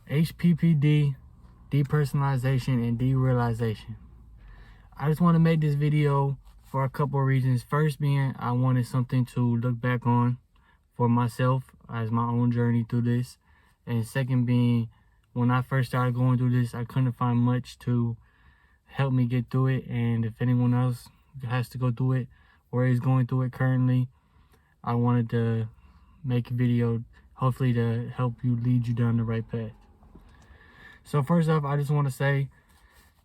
Hppd, depersonalization, and derealization. I just want to make this video for a couple of reasons. First being, I wanted something to look back on for myself as my own journey through this. And second being, when I first started going through this, I couldn't find much to help me get through it. And if anyone else has to go through it or is going through it currently, I wanted to make a video hopefully to help you, lead you down the right path. So first off, I just want to say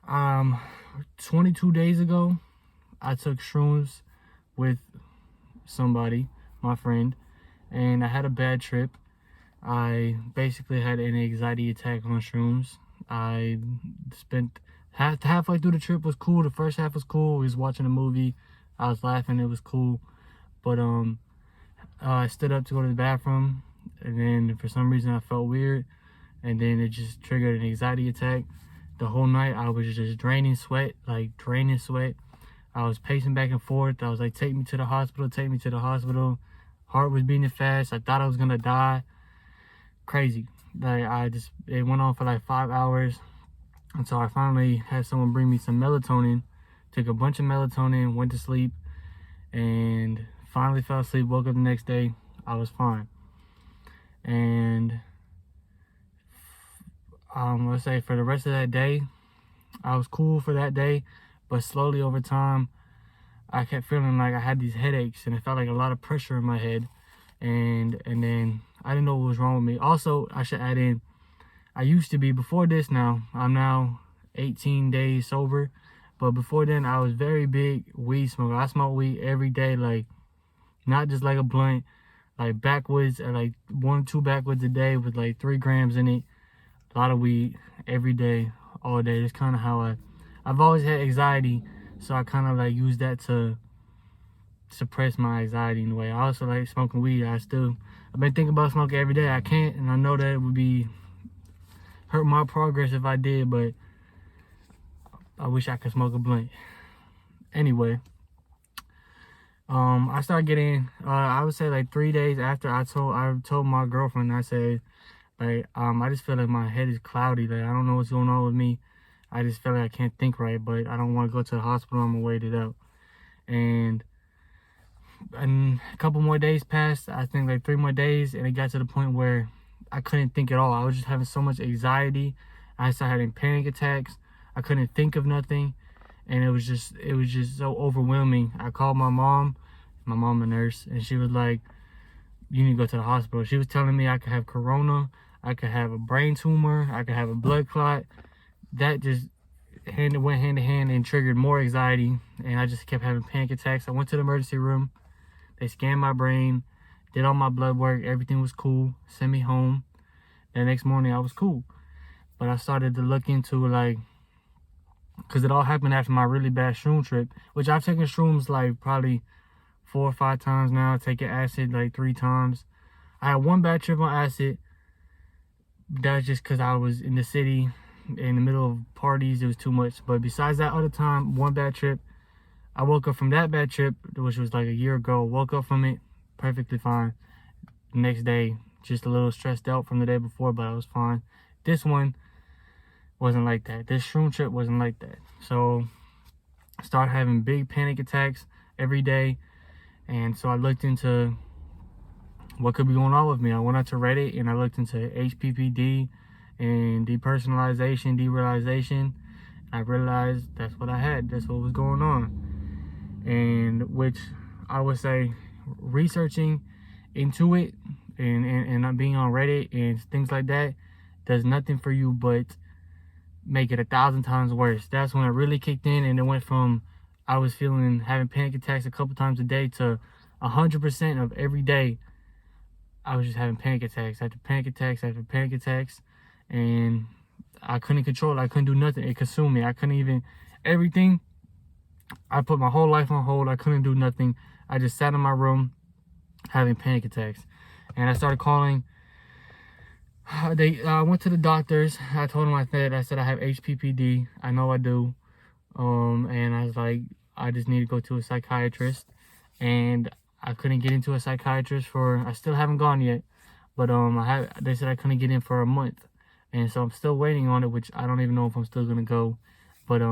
22 days ago I took shrooms with somebody, my friend, and I had a bad trip. I basically had an anxiety attack on shrooms. I spent halfway through the trip was cool. The first half was cool. We was watching a movie. I was laughing. It was cool. But I stood up to go to the bathroom, and then for some reason I felt weird, and then it just triggered an anxiety attack. The whole night I was just draining sweat. I was pacing back and forth. I was like, take me to the hospital, take me to the hospital. Heart was beating fast. I thought I was gonna die. Crazy. It went on for like 5 hours until I finally had someone bring me some melatonin. Took a bunch of melatonin, went to sleep, and finally fell asleep. Woke up the next day, I was fine. And let's say for the rest of that day, I was cool for that day, but slowly over time, I kept feeling like I had these headaches, and it felt like a lot of pressure in my head, and then I didn't know what was wrong with me. Also, I should add in, I used to be, before this now, I'm now 18 days sober, but before then, I was very big weed smoker. I smoked weed every day, like, not just like a blunt, like backwoods, or like 1 or 2 backwoods a day with like 3 grams in it. A lot of weed every day, all day. That's kind of how I've always had anxiety, so I kind of like use that to suppress my anxiety in a way. I also like smoking weed. I've been thinking about smoking every day. I can't, and I know that it would hurt my progress if I did, but I wish I could smoke a blunt. Anyway, I started getting, I would say like 3 days after I told my girlfriend, I said, like, I just feel like my head is cloudy. Like, I don't know what's going on with me. I just feel like I can't think right, but I don't want to go to the hospital. I'm gonna wait it out. And a couple more days passed. I think like 3 more days, and it got to the point where I couldn't think at all. I was just having so much anxiety. I started having panic attacks. I couldn't think of nothing, and it was just so overwhelming. I called my mom a nurse, and she was like, you need to go to the hospital. She was telling me I could have corona, I could have a brain tumor, I could have a blood clot. That just went hand in hand and triggered more anxiety, and I just kept having panic attacks. I went to the emergency room. They scanned my brain, did all my blood work. Everything was cool. Sent me home. The next morning I was cool. But I started to look into, like, because it all happened after my really bad shroom trip, which I've taken shrooms like probably 4 or 5 times now. Taking acid like 3 times. I had 1 bad trip on acid. That was just because I was in the city, in the middle of parties. It was too much. But besides that other time, 1 bad trip, I woke up from that bad trip, which was like a year ago. Woke up from it perfectly fine. The next day, just a little stressed out from the day before, but I was fine. This one wasn't like that. This shroom trip wasn't like that. So I started having big panic attacks every day. And so I looked into what could be going on with me. I went out to Reddit and I looked into Hppd and depersonalization, derealization. I realized that's what I had. That's what was going on. And which I would say, researching into it and being on Reddit and things like that does nothing for you but make it 1,000 times worse. That's when it really kicked in, and it went from I was having panic attacks a couple times a day to 100% of every day I was just having panic attacks after panic attacks after panic attacks, and I couldn't control it. I couldn't do nothing. It consumed me. I couldn't even, everything. I put my whole life on hold. I couldn't do nothing. I just sat in my room having panic attacks, and I started calling. I went to the doctors. I told them I said I have Hppd. I know I do. And I was like, I just need to go to a psychiatrist, and I couldn't get into a psychiatrist I still haven't gone yet, but they said I couldn't get in for a month. And so I'm still waiting on it, which I don't even know if I'm still gonna go. But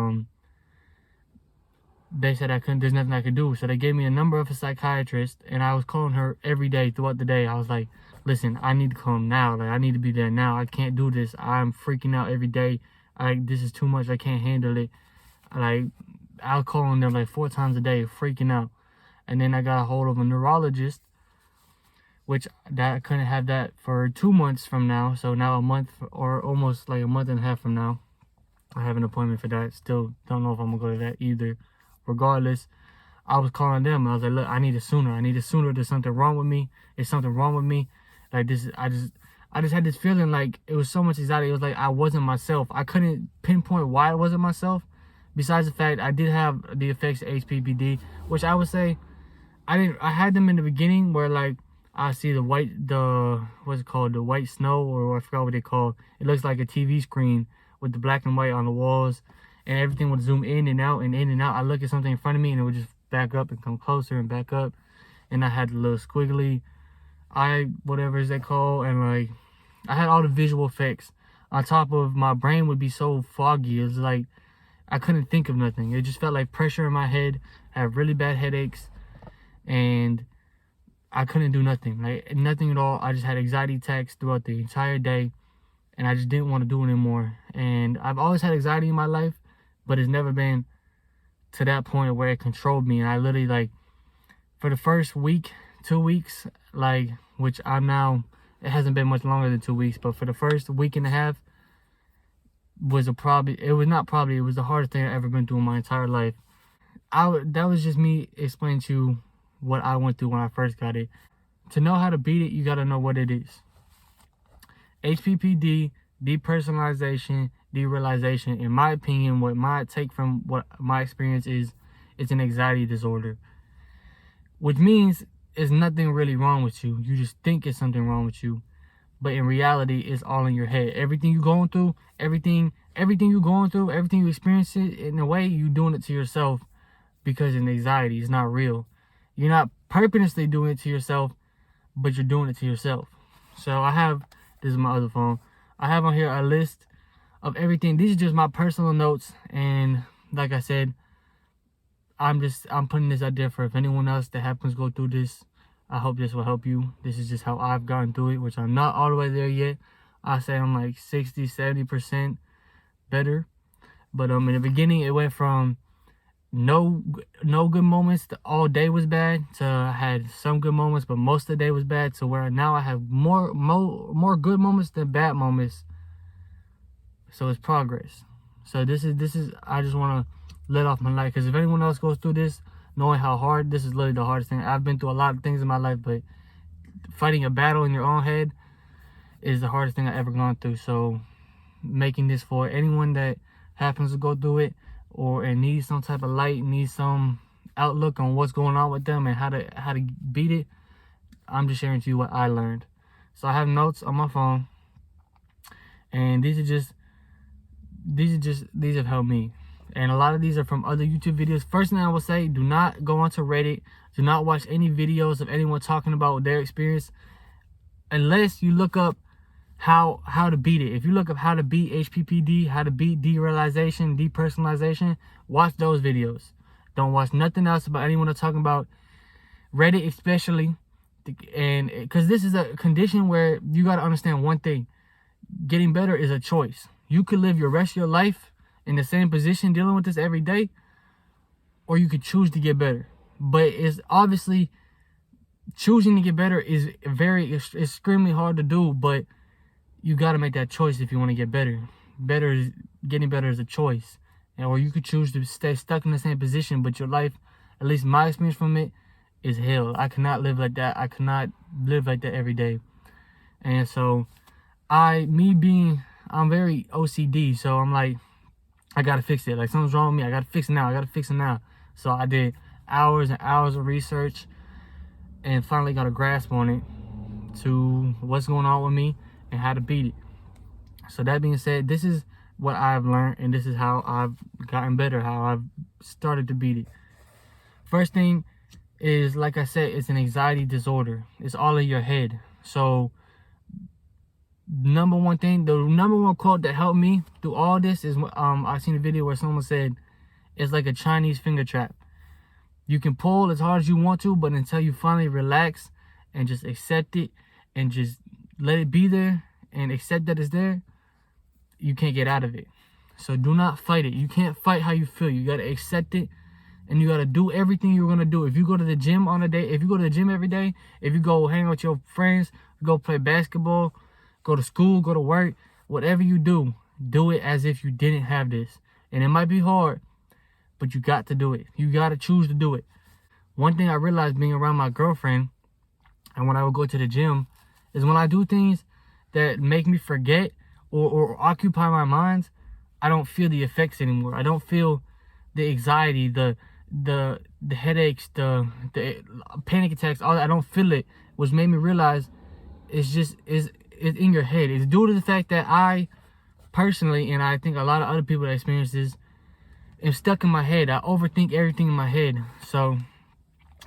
they said there's nothing I could do. So they gave me a number of a psychiatrist, and I was calling her every day throughout the day. I was like, listen, I need to come now. Like, I need to be there now. I can't do this. I'm freaking out every day. This is too much. I can't handle it. Like, I was calling them like 4 times a day, freaking out. And then I got a hold of a neurologist, which that I couldn't have that for 2 months from now. So now a month, or almost like a month and a half from now, I have an appointment for that. Still don't know if I'm gonna go to that either. Regardless, I was calling them. I was like, look, I need it sooner. I need it sooner. There's something wrong with me. There's something wrong with me. Like, this is, I just had this feeling like it was so much anxiety. It was like I wasn't myself. I couldn't pinpoint why I wasn't myself. Besides the fact I did have the effects of Hppd, which I would say I had them in the beginning, where like I see what's it called, the white snow, or I forgot what they call. It looks like a TV screen with the black and white on the walls, and everything would zoom in and out and in and out. I look at something in front of me and it would just back up and come closer and back up. And I had the little squiggly eye, whatever they call, and like I had all the visual effects. On top of, my brain would be so foggy. It was like I couldn't think of nothing. It just felt like pressure in my head. I had really bad headaches, and I couldn't do nothing. Like, nothing at all. I just had anxiety attacks throughout the entire day, and I just didn't want to do it anymore. And I've always had anxiety in my life, but it's never been to that point where it controlled me. And I literally, like, for the first week, 2 weeks, like, which I'm now, it hasn't been much longer than 2 weeks, but for the first week and a half it was the hardest thing I've ever been through in my entire life. That was just me explaining to you what I went through when I first got it. To know how to beat it, you got to know what it is. Hppd, depersonalization, derealization, in my opinion, what my take from what my experience is, it's an anxiety disorder. Which means there's nothing really wrong with you. You just think it's something wrong with you. But in reality, it's all in your head. Everything you're going through, everything you experience it, in a way, you're doing it to yourself because of anxiety. It's not real. You're not purposely doing it to yourself, but you're doing it to yourself. So this is my other phone. I have on here a list of everything. These are just my personal notes. And like I said, I'm putting this out there for if anyone else that happens to go through this. I hope this will help you. This is just how I've gotten through it, which I'm not all the way there yet. I say I'm like 60, 70% better. But in the beginning, it went from no good moments to all day was bad, to I had some good moments, but most of the day was bad, to where now I have more good moments than bad moments. So it's progress. So this is I just want to let off my light, because if anyone else goes through this, knowing how hard, this is literally the hardest thing. I've been through a lot of things in my life, but fighting a battle in your own head is the hardest thing I've ever gone through. So making this for anyone that happens to go through it, and needs some type of light, needs some outlook on what's going on with them and how to beat it, I'm just sharing to you what I learned. So I have notes on my phone, and these have helped me. And a lot of these are from other YouTube videos. First thing I will say, do not go onto Reddit. Do not watch any videos of anyone talking about their experience unless you look up how to beat it. If you look up how to beat Hppd, how to beat derealization, depersonalization, watch those videos. Don't watch nothing else about anyone that's talking about Reddit, especially. And because this is a condition where you got to understand one thing: getting better is a choice. You could live your rest of your life in the same position dealing with this every day, or you could choose to get better. But it's obviously choosing to get better is extremely hard to do, but you got to make that choice if you want to get better. Getting better is a choice. Or you could choose to stay stuck in the same position, but your life, at least my experience from it, is hell. I cannot live like that. I cannot live like that every day. And so I'm very OCD, so I'm like, I gotta fix it. Like, something's wrong with me, I gotta fix it now. So I did hours and hours of research and finally got a grasp on it, to what's going on with me and how to beat it. So that being said, this is what I've learned, and this is how I've gotten better, how I've started to beat it. First thing is, like I said, it's an anxiety disorder. It's all in your head. So number one thing, the number one quote that helped me through all this is I seen a video where someone said it's like a Chinese finger trap. You can pull as hard as you want to, but until you finally relax and just accept it and just let it be there and accept that it's there, you can't get out of it. So do not fight it. You can't fight how you feel. You gotta accept it, and you gotta do everything you're gonna do. If you go to the gym on a day, if you go to the gym every day, if you go hang out with your friends, go play basketball, go to school, go to work, whatever you do, do it as if you didn't have this. And it might be hard, but you got to do it. You got to choose to do it. One thing I realized being around my girlfriend and when I would go to the gym is when I do things that make me forget or occupy my mind, I don't feel the effects anymore. I don't feel the anxiety, the headaches, the panic attacks, all that. I don't feel it, which made me realize it's in your head. It's due to the fact that I personally, and I think a lot of other people that experience this, am stuck in my head. I overthink everything in my head. So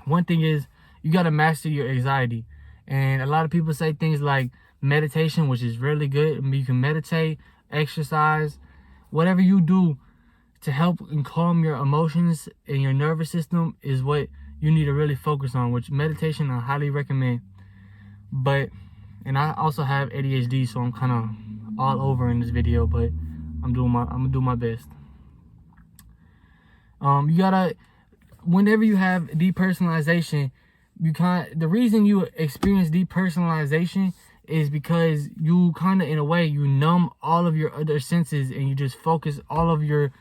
one thing is, you got to master your anxiety. And a lot of people say things like meditation, which is really good. I mean, you can meditate, exercise, whatever you do to help and calm your emotions and your nervous system is what you need to really focus on, which meditation I highly recommend. And I also have ADHD, so I'm kind of all over in this video, but I'm gonna do my best. You gotta, whenever you have depersonalization, the reason you experience depersonalization is because you kind of, in a way, you numb all of your other senses and you just focus all of your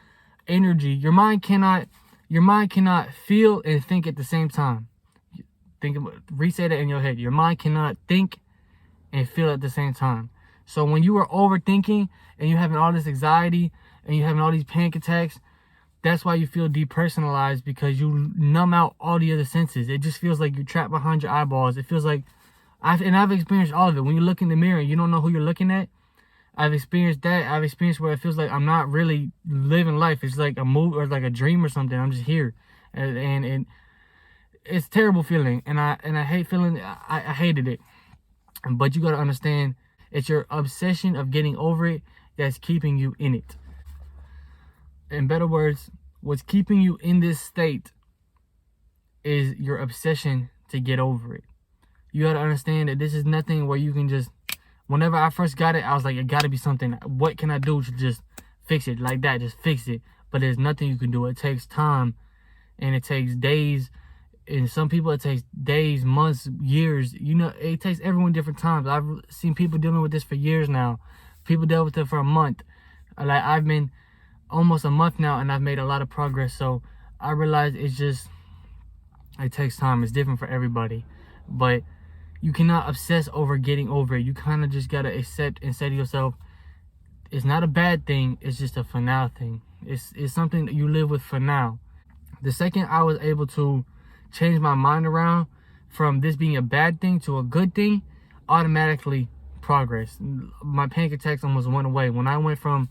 energy. Your mind cannot feel and think at the same time. Reset it in your head. Your mind cannot think and feel at the same time. So when you are overthinking and you're having all this anxiety and you're having all these panic attacks, that's why you feel depersonalized, because you numb out all the other senses. It just feels like you're trapped behind your eyeballs. It feels like, I've experienced all of it. When you look in the mirror and you don't know who you're looking at, I've experienced that. I've experienced where it feels like I'm not really living life. It's like a movie or like a dream or something. I'm just here, and it's a terrible feeling. And I hate feeling. I hated it. But you gotta understand, it's your obsession of getting over it that's keeping you in it. In better words, what's keeping you in this state is your obsession to get over it. You gotta understand that this is nothing where you can just, whenever I first got it, I was like, it gotta be something. What can I do to just fix it like that? Just fix it. But there's nothing you can do. It takes time, and it takes days. And some people, it takes days, months, years. You know, it takes everyone different times. I've seen people dealing with this for years now. People dealt with it for a month. Like, I've been almost a month now, and I've made a lot of progress. So I realize it takes time. It's different for everybody. But you cannot obsess over getting over it. You kind of just got to accept and say to yourself, it's not a bad thing. It's just a for now thing. It's something that you live with for now. The second I was able to change my mind around from this being a bad thing to a good thing, automatically progress. My panic attacks almost went away. When I went from,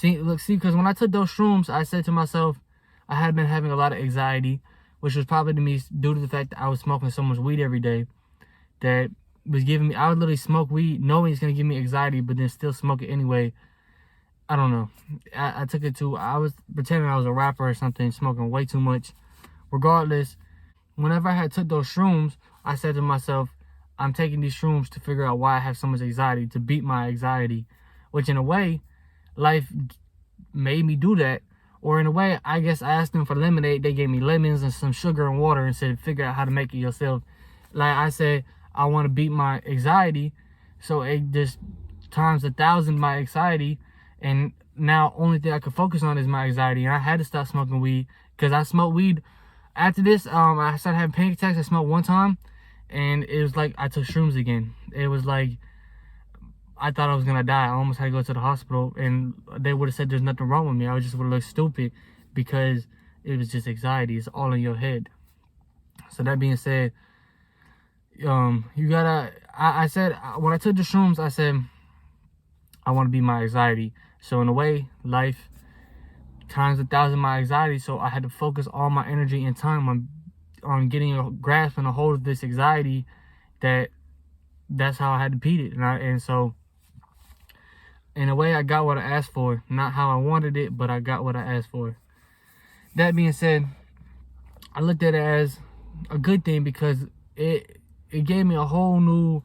because when I took those shrooms, I said to myself, I had been having a lot of anxiety, which was probably to me due to the fact that I was smoking so much weed every day that was giving me, I would literally smoke weed knowing it's going to give me anxiety, but then still smoke it anyway. I don't know. I took it to, I was pretending I was a rapper or something, smoking way too much. Regardless, whenever I had took those shrooms, I said to myself, I'm taking these shrooms to figure out why I have so much anxiety, to beat my anxiety, which in a way, life made me do that. Or in a way, I guess I asked them for lemonade. They gave me lemons and some sugar and water and said, figure out how to make it yourself. Like I said, I want to beat my anxiety. So it just times 1,000 my anxiety. And now only thing I could focus on is my anxiety. And I had to stop smoking weed, because I smoked weed. After this, I started having panic attacks. I smoked one time, and it was like I took shrooms again. It was like I thought I was gonna die. I almost had to go to the hospital, and they would have said there's nothing wrong with me. I just would have looked stupid, because it was just anxiety. It's all in your head. So that being said, you gotta. I said when I took the shrooms, I said I want to beat my anxiety. So in a way, life times 1,000 my anxiety. So I had to focus all my energy and time on getting a grasp and a hold of this anxiety. That's how I had to beat it. And so In a way, I got what I asked for. Not how I wanted it, but I got what I asked for. That being said, I looked at it as a good thing because it gave me a whole new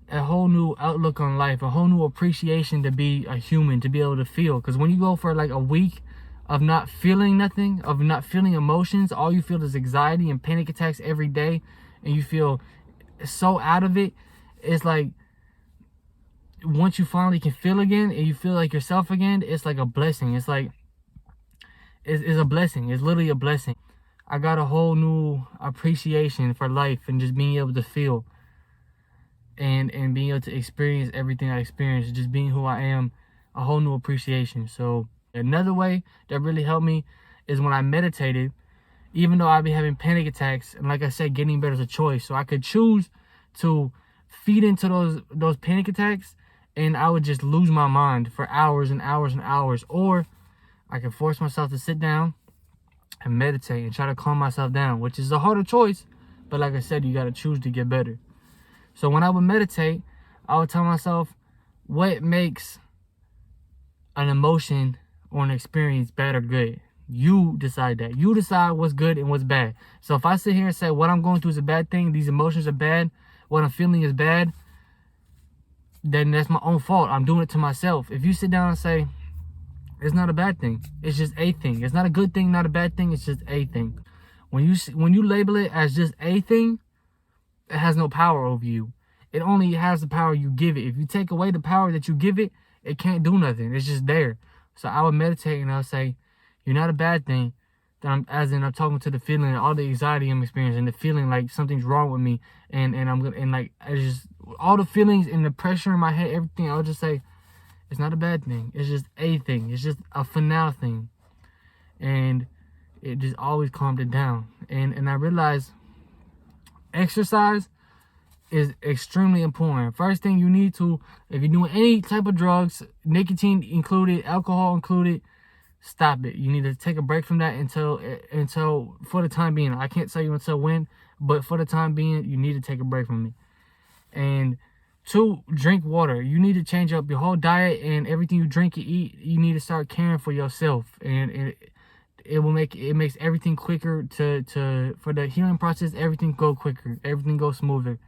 outlook on life, a whole new appreciation to be a human, to be able to feel. Because when you go for like a week of not feeling nothing, of not feeling emotions, all you feel is anxiety and panic attacks every day, and you feel so out of it. It's like once you finally can feel again and you feel like yourself again, it's like a blessing. It's like it's a blessing. It's literally a blessing. I got a whole new appreciation for life and just being able to feel and being able to experience everything I experienced, just being who I am, a whole new appreciation. So another way that really helped me is when I meditated. Even though I'd be having panic attacks, and like I said, getting better is a choice. So I could choose to feed into those panic attacks, and I would just lose my mind for hours and hours and hours. Or I could force myself to sit down and meditate and try to calm myself down, which is a harder choice. But like I said, you got to choose to get better. So when I would meditate, I would tell myself what makes an emotion or an experience bad or good. You decide that. You decide what's good and what's bad. So if I sit here and say what I'm going through is a bad thing, these emotions are bad, what I'm feeling is bad, then that's my own fault. I'm doing it to myself. If you sit down and say, it's not a bad thing, it's just a thing. It's not a good thing, not a bad thing, it's just a thing. When you label it as just a thing, it has no power over you. It only has the power you give it. If you take away the power that you give it, it can't do nothing. It's just there. So I would meditate and I'll say, you're not a bad thing. That I'm talking to the feeling, all the anxiety I'm experiencing, the feeling like something's wrong with me, and I'm gonna, and like I just all the feelings and the pressure in my head, everything. I would just say, it's not a bad thing. It's just a thing. It's just a finale thing, and it just always calmed it down. And I realized exercise is extremely important. First thing you need to, if you're doing any type of drugs, nicotine included, alcohol included, stop it. You need to take a break from that until for the time being. I can't tell you until when, but for the time being, you need to take a break from it. And 2, drink water. You need to change up your whole diet and everything you drink and eat. You need to start caring for yourself, and it makes everything quicker for the healing process. Everything go quicker. Everything goes smoother.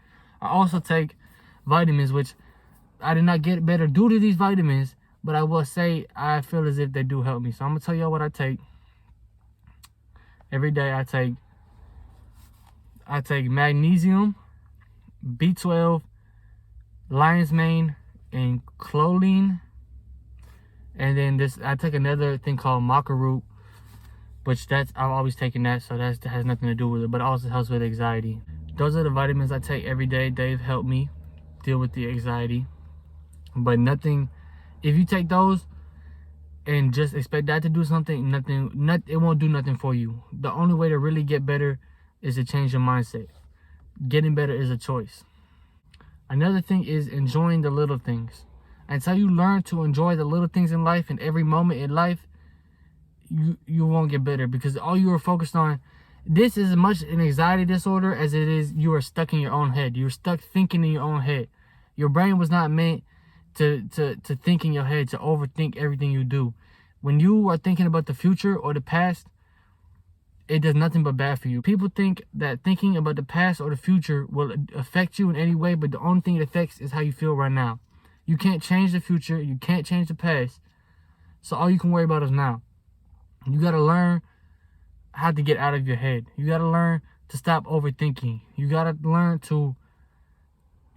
I also take vitamins, which I did not get better due to these vitamins, but I will say I feel as if they do help me. So I'm going to tell y'all what I take. Every day I take magnesium, B12, lion's mane, and choline. And then I take another thing called maca root, which I've always taken that, so that has nothing to do with it, but it also helps with anxiety. Those are the vitamins I take every day. They've helped me deal with the anxiety. But nothing, if you take those and just expect that to do something, it won't do nothing for you. The only way to really get better is to change your mindset. Getting better is a choice. Another thing is enjoying the little things. Until you learn to enjoy the little things in life and every moment in life, you won't get better, because all you are focused on, this is as much an anxiety disorder as it is you are stuck in your own head. You're stuck thinking in your own head. Your brain was not meant to think in your head, to overthink everything you do. When you are thinking about the future or the past, it does nothing but bad for you. People think that thinking about the past or the future will affect you in any way, but the only thing it affects is how you feel right now. You can't change the future. You can't change the past. So all you can worry about is now. You got to learn how to get out of your head. You got to learn to stop overthinking. You got to learn to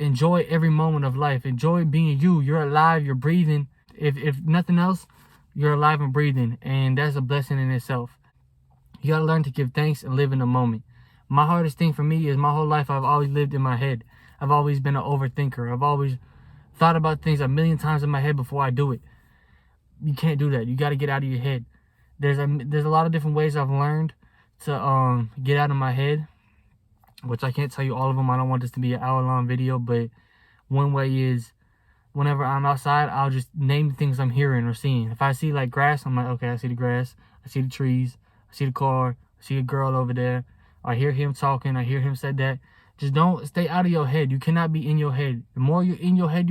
enjoy every moment of life. Enjoy being you. You're alive. You're breathing. If nothing else, you're alive and breathing. And that's a blessing in itself. You got to learn to give thanks and live in the moment. My hardest thing for me is my whole life I've always lived in my head. I've always been an overthinker. I've always thought about things a million times in my head before I do it. You can't do that. You got to get out of your head. There's a lot of different ways I've learned to get out of my head, which I can't tell you all of them. I don't want this to be an hour-long video, but one way is whenever I'm outside, I'll just name the things I'm hearing or seeing. If I see like grass, I'm like, okay, I see the grass. I see the trees. I see the car. I see a girl over there. I hear him talking. I hear him say that. Just don't stay out of your head. You cannot be in your head. The more you're in your head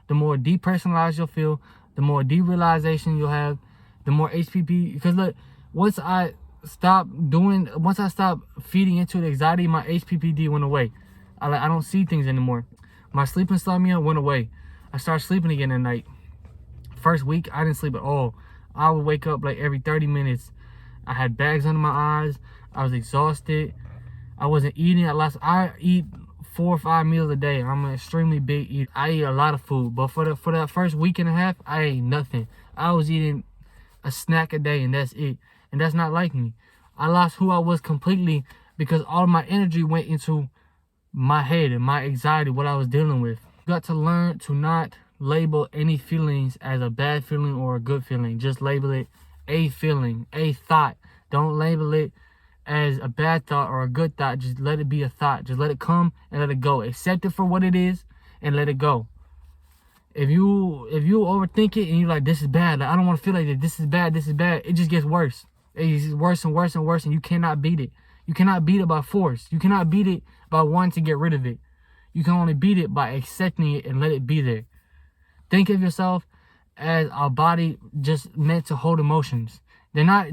the more depersonalized you'll feel, the more derealization you'll have, the more HPP. Because look, once I stopped feeding into the anxiety, my HPPD went away. I don't see things anymore. My sleep insomnia went away. I started sleeping again at night. First week, I didn't sleep at all. I would wake up like every 30 minutes. I had bags under my eyes. I was exhausted. I wasn't eating. I eat 4 or 5 meals a day. I'm an extremely big eater. I eat a lot of food, but for that first week and a half, I ate nothing. I was eating a snack a day, and that's it. And that's not like me. I lost who I was completely because all of my energy went into my head and my anxiety, what I was dealing with. You got to learn to not label any feelings as a bad feeling or a good feeling. Just label it a feeling, a thought. Don't label it as a bad thought or a good thought. Just let it be a thought. Just let it come and let it go. Accept it for what it is and let it go. If you overthink it and you're like, this is bad, like, I don't want to feel like this is bad, it just gets worse. It's worse and worse and worse, and you cannot beat it. You cannot beat it by force. You cannot beat it by wanting to get rid of it. You can only beat it by accepting it and let it be there. Think of yourself as a body just meant to hold emotions. They're not,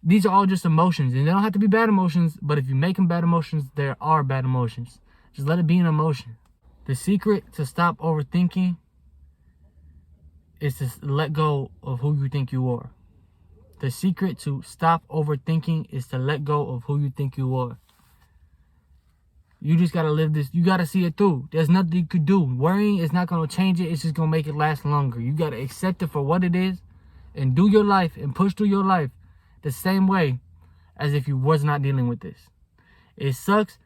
these are all just emotions, and they don't have to be bad emotions, but if you make them bad emotions, there are bad emotions. Just let it be an emotion. The secret to stop overthinking is to let go of who you think you are. The secret to stop overthinking is to let go of who you think you are. You just got to live this. You got to see it through. There's nothing you could do. Worrying is not going to change it. It's just going to make it last longer. You got to accept it for what it is and do your life and push through your life the same way as if you was not dealing with this. It sucks,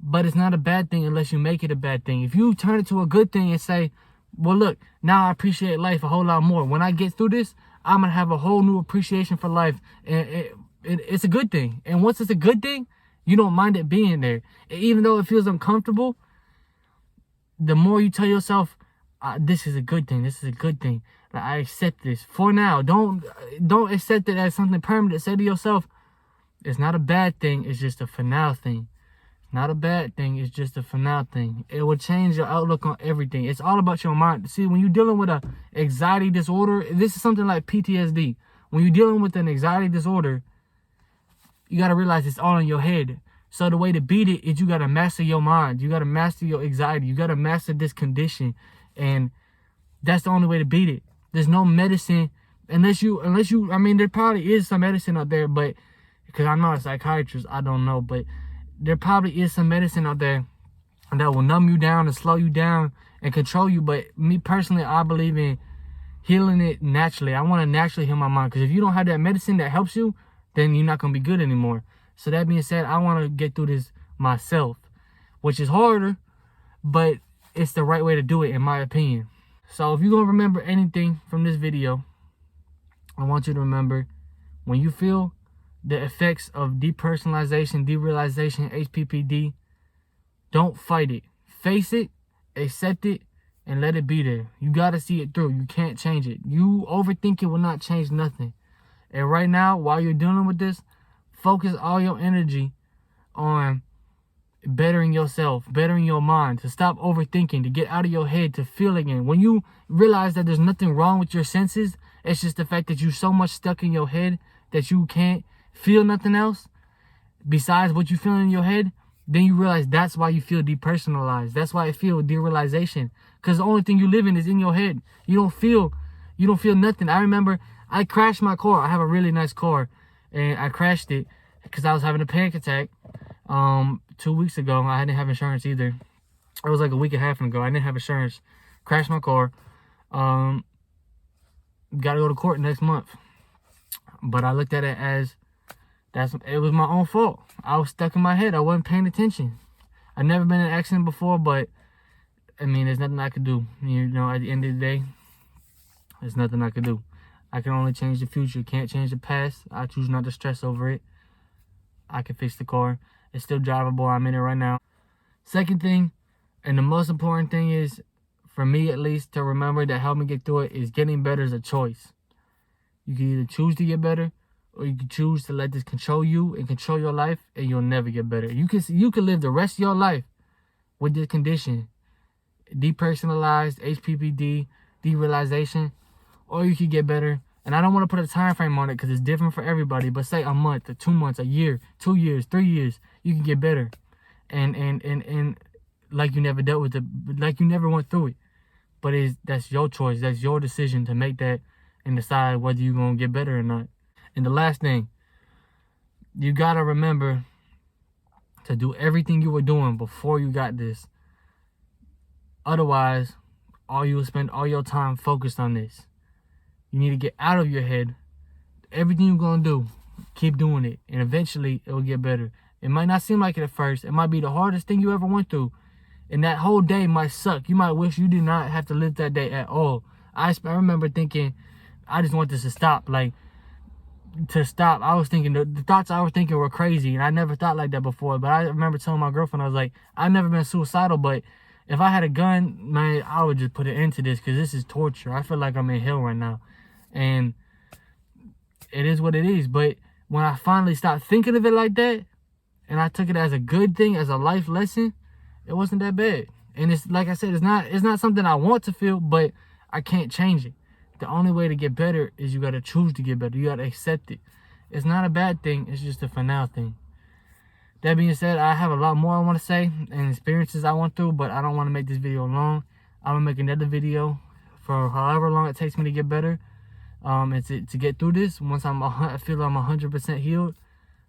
but it's not a bad thing unless you make it a bad thing. If you turn it to a good thing and say, well, look, now I appreciate life a whole lot more. When I get through this, I'm going to have a whole new appreciation for life. And it's a good thing. And once it's a good thing, you don't mind it being there. Even though it feels uncomfortable, the more you tell yourself, this is a good thing. This is a good thing. Like, I accept this. For now, don't accept it as something permanent. Say to yourself, it's not a bad thing. It's just a for now thing. It's not a bad thing. It's just a for now thing. It will change your outlook on everything. It's all about your mind. See, when you're dealing with a anxiety disorder, this is something like PTSD. When you're dealing with an anxiety disorder, you got to realize it's all in your head. So the way to beat it is you got to master your mind. You got to master your anxiety. You got to master this condition. And that's the only way to beat it. There's no medicine unless you, I mean, there probably is some medicine out there, but because I'm not a psychiatrist, I don't know, but there probably is some medicine out there that will numb you down and slow you down and control you. But me personally, I believe in healing it naturally. I want to naturally heal my mind, because if you don't have that medicine that helps you, then you're not going to be good anymore. So that being said, I want to get through this myself, which is harder, but it's the right way to do it, in my opinion. So if you're going to remember anything from this video, I want you to remember, when you feel the effects of depersonalization, derealization, HPPD, don't fight it. Face it, accept it, and let it be there. You got to see it through. You can't change it. You overthinking will not change nothing. And right now, while you're dealing with this, focus all your energy on bettering yourself, bettering your mind, to stop overthinking, to get out of your head, to feel again. When you realize that there's nothing wrong with your senses, it's just the fact that you're so much stuck in your head that you can't feel nothing else besides what you feel in your head, then you realize that's why you feel depersonalized. That's why I feel derealization, because the only thing you live in is in your head. You don't feel nothing. I remember I crashed my car. I have a really nice car, and I crashed it because I was having a panic attack 2 weeks ago. I didn't have insurance either. It was like a week and a half ago. I didn't have insurance. Crashed my car. Got to go to court next month. But I looked at it as it was my own fault. I was stuck in my head. I wasn't paying attention. I've never been in an accident before, but I mean, there's nothing I could do. You know, at the end of the day, there's nothing I could do. I can only change the future. Can't change the past. I choose not to stress over it. I can fix the car. It's still drivable. I'm in it right now. Second thing, and the most important thing is, for me at least, to remember that helped me get through it, is getting better is a choice. You can either choose to get better, or you can choose to let this control you and control your life, and you'll never get better. You can live the rest of your life with this condition depersonalized, Hppd, derealization, or you could get better. And I don't want to put a time frame on it because it's different for everybody, but say a month, or 2 months, a year, 2 years, 3 years, you can get better. And like you never dealt with it, like you never went through it. But that's your choice. That's your decision to make that and decide whether you're going to get better or not. And the last thing, you got to remember to do everything you were doing before you got this. Otherwise, you will spend all your time focused on this. You need to get out of your head. Everything you're going to do, keep doing it. And eventually, it will get better. It might not seem like it at first. It might be the hardest thing you ever went through. And that whole day might suck. You might wish you did not have to live that day at all. I remember thinking, I just want this to stop. Like, to stop. I was thinking, the thoughts I was thinking were crazy. And I never thought like that before. But I remember telling my girlfriend, I was like, I've never been suicidal. But if I had a gun, man, I would just put an end to this. Because this is torture. I feel like I'm in hell right now. And it is what it is. But when I finally stopped thinking of it like that, and I took it as a good thing, as a life lesson, it wasn't that bad. And it's like I said, it's not something I want to feel, but I can't change it. The only way to get better is you got to choose to get better. You got to accept it. It's not a bad thing. It's just a for now thing. That being said, I have a lot more I want to say and experiences I went through, but I don't want to make this video long. I'm going to make another video for however long it takes me to get better. And to get through this, once I feel I'm 100% healed,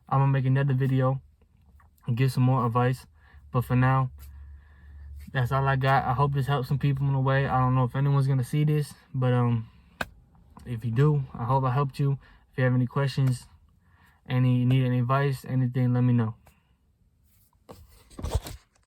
I'm going to make another video and give some more advice. But for now, that's all I got. I hope this helps some people in a way. I don't know if anyone's gonna see this, but if you do, I hope I helped you. If you have any questions, need any advice, anything, let me know.